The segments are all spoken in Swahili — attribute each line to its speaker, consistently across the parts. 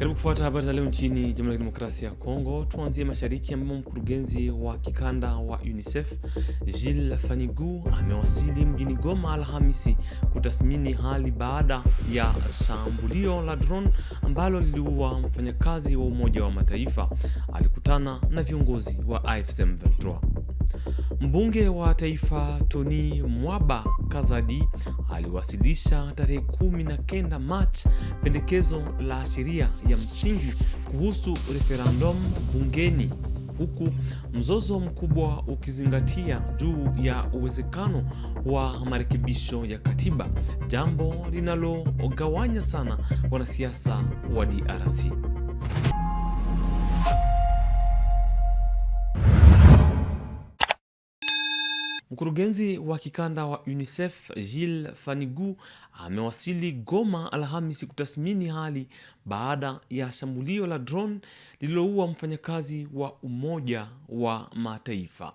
Speaker 1: Karibu kufuata habari za leo nchini Jamhuri ya Kidemokrasia ya Kongo. Tuanzie mashariki ambapo mkurugenzi wa kikanda wa UNICEF Gilles Fanigou amewasili mjini Goma Alhamisi kutathmini hali baada ya shambulio la drone ambalo liliua mfanyakazi wa Umoja wa Mataifa. Alikutana na viongozi wa AFC M23. Mbunge wa taifa Tony Mwaba Kazadi aliwasilisha tarehe 19 Machi pendekezo la sheria ya msingi kuhusu referendum bungeni, huku mzozo mkubwa ukizingatia juu ya uwezekano wa marekebisho ya katiba, jambo linalogawanya sana wanasiasa wa DRC. Mkurugenzi wa kikanda wa UNICEF Gilles Fanigou amewasili Goma Alhamisi kutathmini hali baada ya shambulio la drone lililoua mfanyakazi wa Umoja wa Mataifa.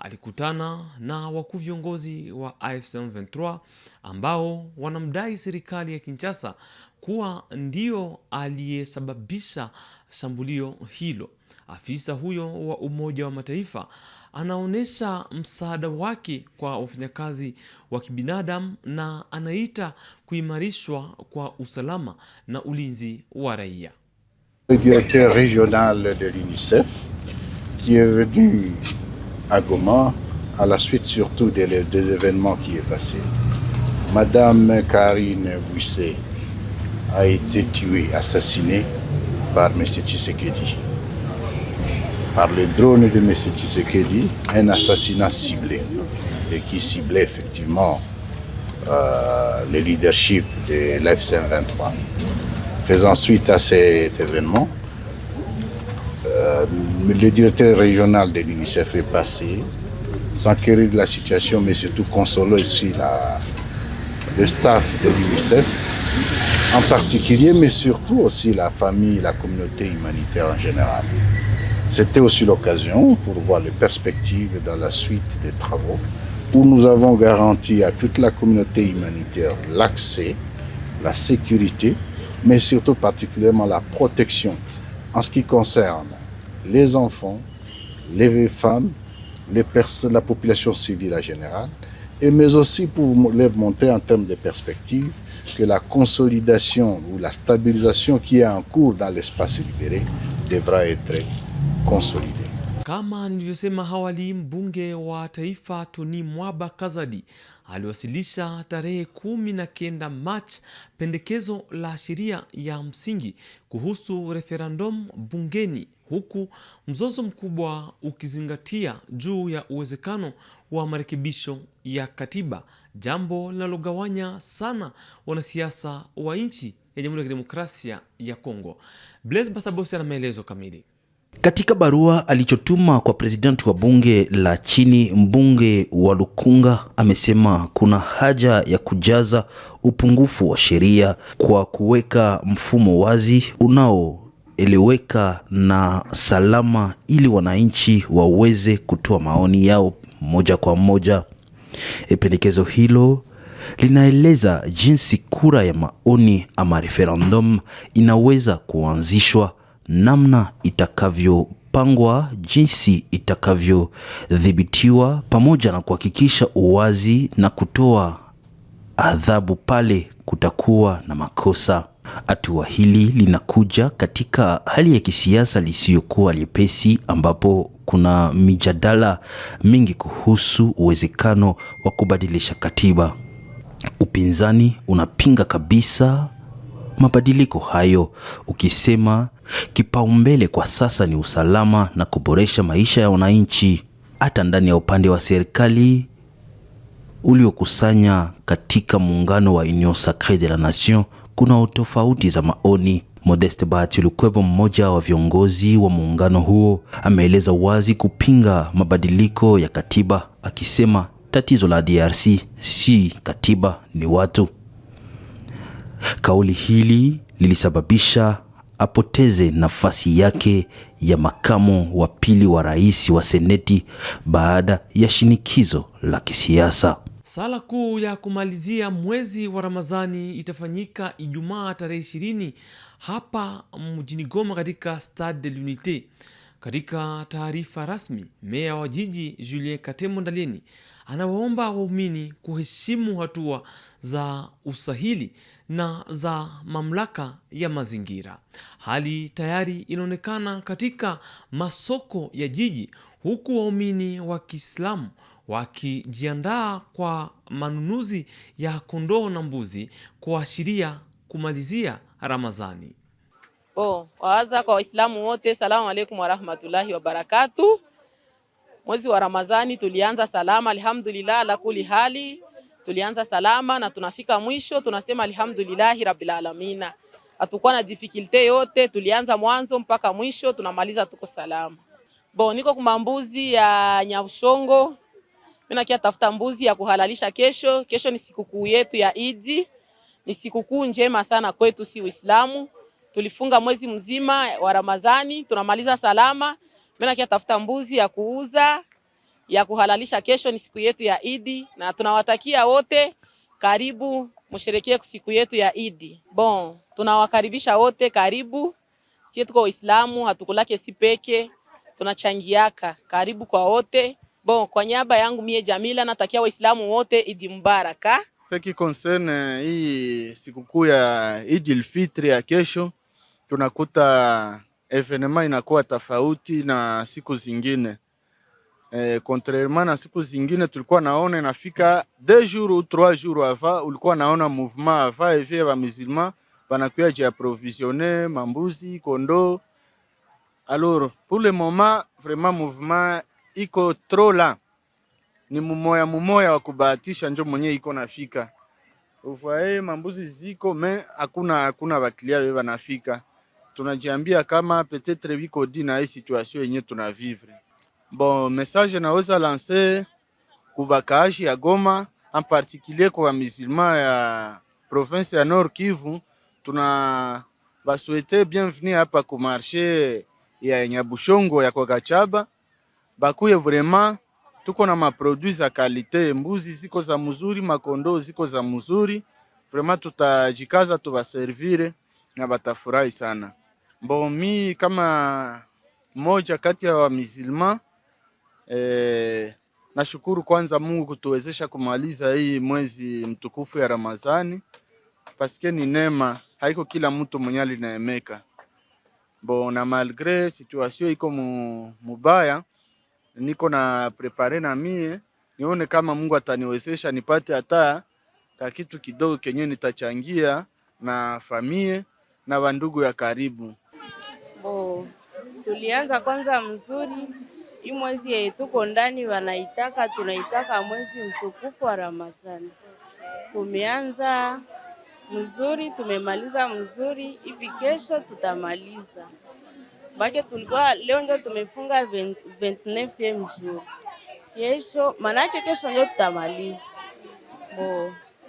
Speaker 1: Alikutana na wakuu viongozi wa AFC M23 ambao wanamdai serikali ya Kinshasa kuwa ndio aliyesababisha shambulio hilo. Afisa huyo wa Umoja wa Mataifa anaonesha msaada wake kwa wafanyakazi wa kibinadamu na anaita kuimarishwa kwa usalama na ulinzi wa raia.
Speaker 2: Le directeur régional de l'UNICEF qui est venu à Goma à la suite surtout des événements qui est passé. Madame Karine Bouissé a été tuée, assassinée par M. Tshisekedi. Par le drone de M. Tshisekedi, un assassinat ciblé et qui ciblait effectivement le leadership de l'AFC M23. Faisant suite à cet événement, le directeur régional de l'UNICEF est passé, s'enquérir de la situation, mais surtout consoler aussi le staff de l'UNICEF en particulier, mais surtout aussi la famille, la communauté humanitaire en général. C'était aussi l'occasion pour voir les perspectives dans la suite des travaux où nous avons garanti à toute la communauté humanitaire l'accès, la sécurité, mais surtout particulièrement la protection en ce qui concerne les enfants, les femmes, la population civile en général, mais aussi pour les montrer en termes de perspectives que la consolidation ou la stabilisation qui est en cours dans l'espace libéré devra être consolidé.
Speaker 1: Kama nilivyosema awali, mbunge wa taifa Tony Mwaba Kazadi aliwasilisha tarehe 19 Machi pendekezo la sheria ya msingi kuhusu referendum bungeni, huku mzozo mkubwa ukizingatia juu ya uwezekano wa marekebisho ya katiba, jambo linalogawanya sana wanasiasa wa nchi ya Jamhuri ya Kidemokrasia ya Kongo. Blaise Basabosi na maelezo kamili.
Speaker 3: Katika barua alichotuma kwa presidenti wa bunge la chini, mbunge wa Lukunga amesema kuna haja ya kujaza upungufu wa sheria kwa kuweka mfumo wazi unaoeleweka na salama ili wananchi waweze kutoa maoni yao moja kwa moja. Pendekezo hilo linaeleza jinsi kura ya maoni ama referendum inaweza kuanzishwa, namna itakavyopangwa, jinsi itakavyodhibitiwa, pamoja na kuhakikisha uwazi na kutoa adhabu pale kutakuwa na makosa. Hatua hili linakuja katika hali ya kisiasa lisiyokuwa lepesi, ambapo kuna mijadala mingi kuhusu uwezekano wa kubadilisha katiba. Upinzani unapinga kabisa mabadiliko hayo, ukisema kipaumbele kwa sasa ni usalama na kuboresha maisha ya wananchi. Hata ndani ya upande wa serikali uliokusanya katika muungano wa Union Sacrée de la Nation kuna tofauti za maoni. Modeste Bahati Lukwebo, mmoja wa viongozi wa muungano huo, ameeleza wazi kupinga mabadiliko ya katiba, akisema tatizo la DRC si katiba, ni watu. Kauli hili lilisababisha apoteze nafasi yake ya makamu wa pili wa rais wa seneti baada ya shinikizo la kisiasa.
Speaker 1: Sala kuu ya kumalizia mwezi wa Ramadhani itafanyika Ijumaa tarehe 20 hapa mjini Goma katika Stade de l'Unité. Katika taarifa rasmi, meya wa jiji Julien Katemo Ndalieni anawaomba waumini kuheshimu hatua za usahili na za mamlaka ya mazingira. Hali tayari inaonekana katika masoko ya jiji, huku waumini wa Kiislamu wakijiandaa kwa manunuzi ya kondoo na mbuzi kuashiria kumalizia Ramadhani.
Speaker 4: Waanza kwa Waislamu wote, salamu alaikum warahmatullahi wabarakatuh. Mwezi wa Ramadhani tulianza salama, alhamdulillah ala kuli hali. Tulianza salama na tunafika mwisho, tunasema alhamdulillahi rabbil alamin. Hatukuwa na difficulty yote, tulianza mwanzo mpaka mwisho, tunamaliza tuko salama. Niko kwa mbuzi ya Nyabushongo. Mimi nakia tafuta mbuzi ya kuhalalisha kesho. Kesho ni sikukuu yetu ya Eid. Ni sikukuu njema sana kwetu si Uislamu. Tulifunga mwezi mzima wa Ramadhani, tunamaliza salama. Mimi nakia tafuta mbuzi ya kuuza, ya kuhalalisha kesho ni siku yetu ya Eid, na tunawatakia wote karibu msherekee siku yetu ya Eid. Tunawakaribisha wote karibu. Sisi tuko Waislamu, hatukulake si peke, tunachangiaka. Karibu kwa wote. Kwa niaba yangu mie Jamila natakia Waislamu wote Eid Mubaraka.
Speaker 5: Teki concerne hii sikukuu ya Eid al-Fitr ya kesho, tunakuta evenement inakuwa tofauti na siku zingine. Contrairement na siku zingine tulikuwa naona inafika 2 jours ou 3 jours avant, ulikuwa naona mouvement avant evie wa musulman banakuya je approvisionner mambuzi, kondo. Alors pour le moment vraiment mouvement iko trop là. Ni mumoya wa kubahatisha njo mwenye iko nafika. Ufae mambuzi ziko mais hakuna baklia beba nafika. Tunajiambia kama peut-être biko dina hii situation yenye tunavivre. Message naweza lancer kubakaaji ya Goma, en particulier kwa musulman ya province ya Nord Kivu. Tuna basouhaiter bienvenue hapa ku marché ya Nyabushongo ya kwa Gachaba. Bakuye vraiment tuko na maproduits za kalite, mbuzi ziko za mzuri, makondo ziko za mzuri. Vraiment tutajikaza tubaservire na batafurahi sana. Mi kama moja kati ya wa musulman nashukuru kwanza Mungu kutuwezesha kumaliza hii mwezi mtukufu ya Ramadhani, paske ni neema, haiko kila mtu mwenye alinaemeka. Na malgré situation iko mubaya, niko na prepare na mie nione kama Mungu ataniwezesha nipate hata kitu kidogo kenye nitachangia na familia na wandugu ya karibu.
Speaker 6: Tulianza kwanza mzuri. Hii mwezi yetu tuko ndani tunaitaka mwezi mtukufu wa Ramadhani. Tumeanza mzuri, tumemaliza mzuri, hivi kesho tutamaliza. Baki tulikuwa leo ndio tumefunga 29 jour. Kesho manake kesho ndio tutamaliza.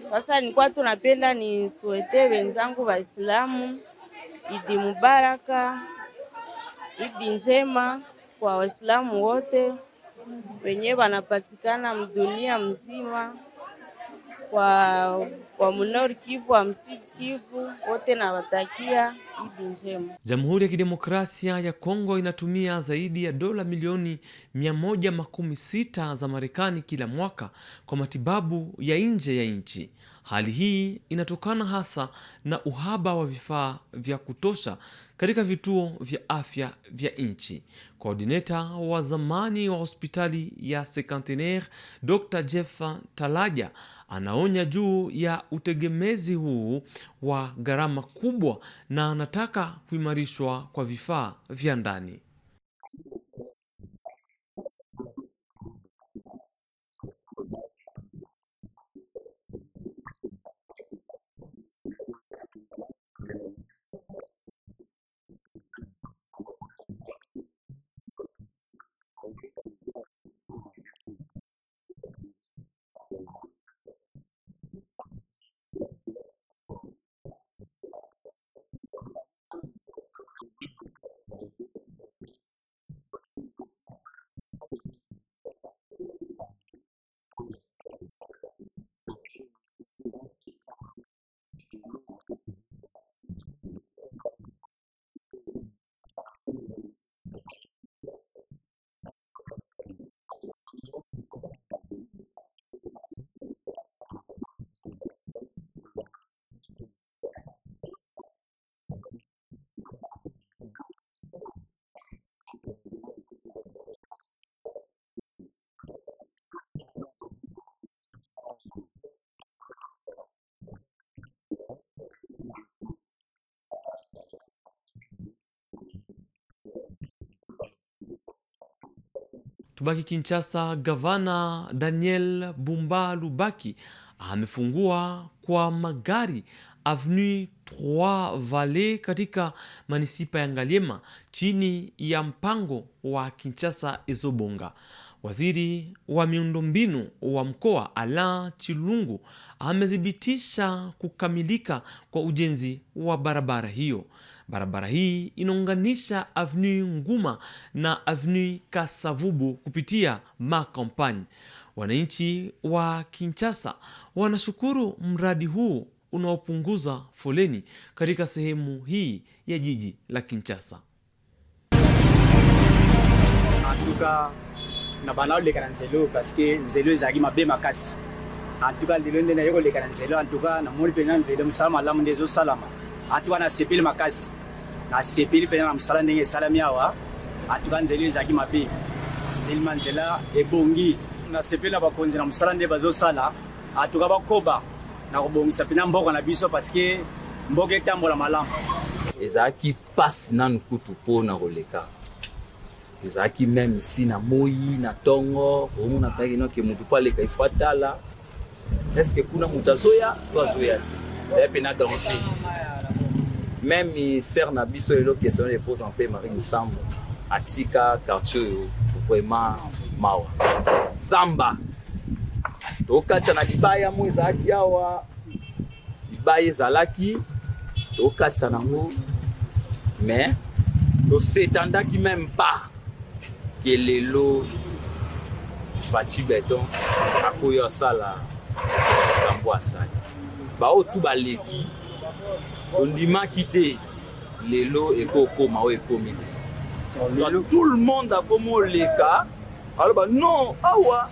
Speaker 6: Sasa nilikuwa tunapenda ni suete wenzangu Waislamu Eid Mubaraka, Eid njema kwa Waislamu wote wenye wanapatikana mdunia mzima, kwa Nord Kivu, Sud Kivu wote nawatakia Eid njema.
Speaker 1: Jamhuri ya Kidemokrasia ya Kongo inatumia zaidi ya dola milioni 116 za Marekani kila mwaka kwa matibabu ya nje ya nchi. Hali hii inatokana hasa na uhaba wa vifaa vya kutosha katika vituo vya afya vya nchi. Koordineta wa zamani wa hospitali ya Sekantenaire Dr. Jeff Talaja anaonya juu ya utegemezi huu wa gharama kubwa na anataka kuimarishwa kwa vifaa vya ndani. Tubaki Kinshasa, gavana Daniel Bumba Lubaki amefungua kwa magari Avenue 3 Vallées katika manisipa ya Ngaliema chini ya mpango wa Kinshasa Ezobonga. Waziri wa miundombinu wa mkoa Alain Chilungu amethibitisha kukamilika kwa ujenzi wa barabara hiyo. Barabara hii inaunganisha Avenue Nguma na Avenue Kasavubu kupitia Macampagne. Wananchi wa Kinshasa wanashukuru mradi huu unaopunguza foleni katika sehemu hii ya jiji la Kinshasa.
Speaker 7: Antuka na banao leka nzelo parce que nzelo ezaki mabe makasi. Antuka lelo na yeko leka nzelo antuka na moli pena nzelo msalama lamu ndezo salama. Antuka na sepeli makasi. Na sepeli pena na msala ndenge salami awa. Antuka nzelo ezaki mabe. Nzelo nzela ebongi na sepeli na bakonzi na msala ndenge bazo sala. Antuka bakoba na kobongisa pena mboka na biso parce que mboka etambola malamu.
Speaker 8: Ezaki passe nan kutu po na koleka. Ezaki même ici na moyi na tongo omuna paki no ke mutu pale kai fatala. Est-ce que kuna mutazoya tozoya ti? Et na danger. Même il sert na biso elo question les pose en paix Marine Sambo. Atika quartier vraiment mawa. Samba. Tokacha na libaya mo ezaki awa. Libaya zalaki tokacha nango. Mais to s'étendaki même pas que lelo Fati Beton akoyo sala kambo asali ba o tu baleki ondima kité lelo ekoko ma o ekomi tout le monde a comme leka alors ba non awa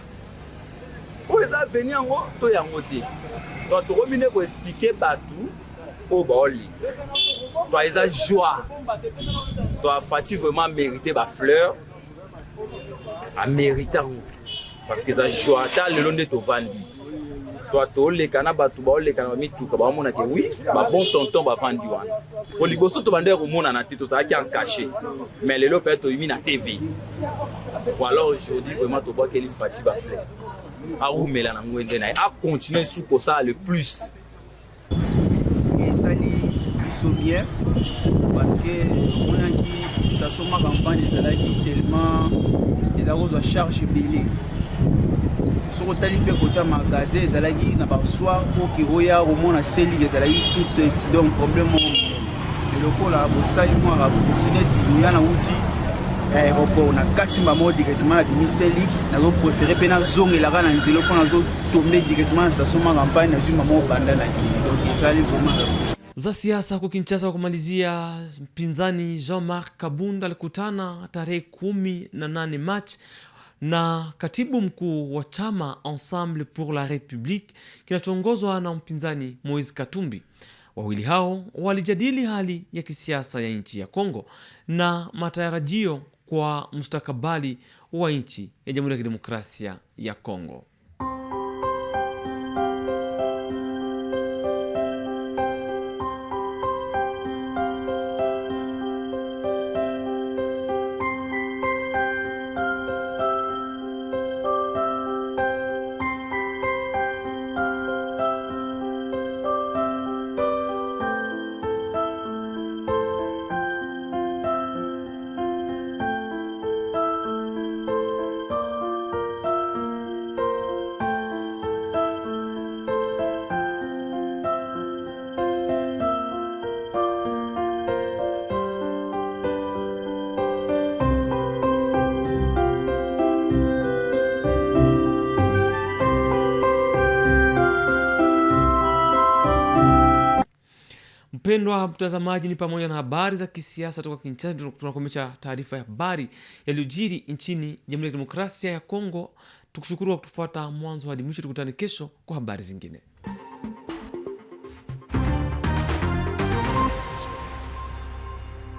Speaker 8: o eza venir ngo to yango te donc to komine ko expliquer batu o ba oli to eza joie to Fati vraiment mérité ba fleur a méritant parce que ça joie ta le long de to vandi toi to le kana batu ba le kana mituka ba mona ke oui ba bon tonton ba vandi wana po liboso to bande ko mona na tito ça qui en caché mais le lo peut to yimi na TV voilà aujourd'hui vraiment to vois que il Fati ba fleur a oumela na ngwende na a continuer sur ko ça le plus
Speaker 7: et ça ils sont bien parce que on a qui station ma campagne ezalaki tellement ezako charge belé soko tali pe kota magasin ezalaki na ba soir oki oya au mona seli ezalaki tout donc problème le lokola bo sali mo ra bo sinesi yana uti aéroport na katimba mo directement na dimiseli na zo préférer pe na zongela kana nzelo pona zo tomber directement na station ma campagne na zuma mo banda na ki donc ezali vraiment
Speaker 1: za siasa huko Kinshasa. Kumalizia, mpinzani Jean-Marc Kabunda alikutana tarehe 18 Machi na katibu mkuu wa chama Ensemble pour la République kinachoongozwa na mpinzani Moise Katumbi. Wawili hao walijadili hali ya kisiasa ya nchi ya Kongo na matarajio kwa mustakabali wa nchi ya Jamhuri ya Kidemokrasia ya Kongo. Mpendwa mtazamaji, ni pamoja na habari za kisiasa toka Kinshasa. Tunakomesha taarifa ya habari yaliyojiri nchini Jamhuri ya Kidemokrasia ya Kongo. Tukushukuru kwa kutufuata mwanzo hadi mwisho. Tukutane kesho kwa habari zingine.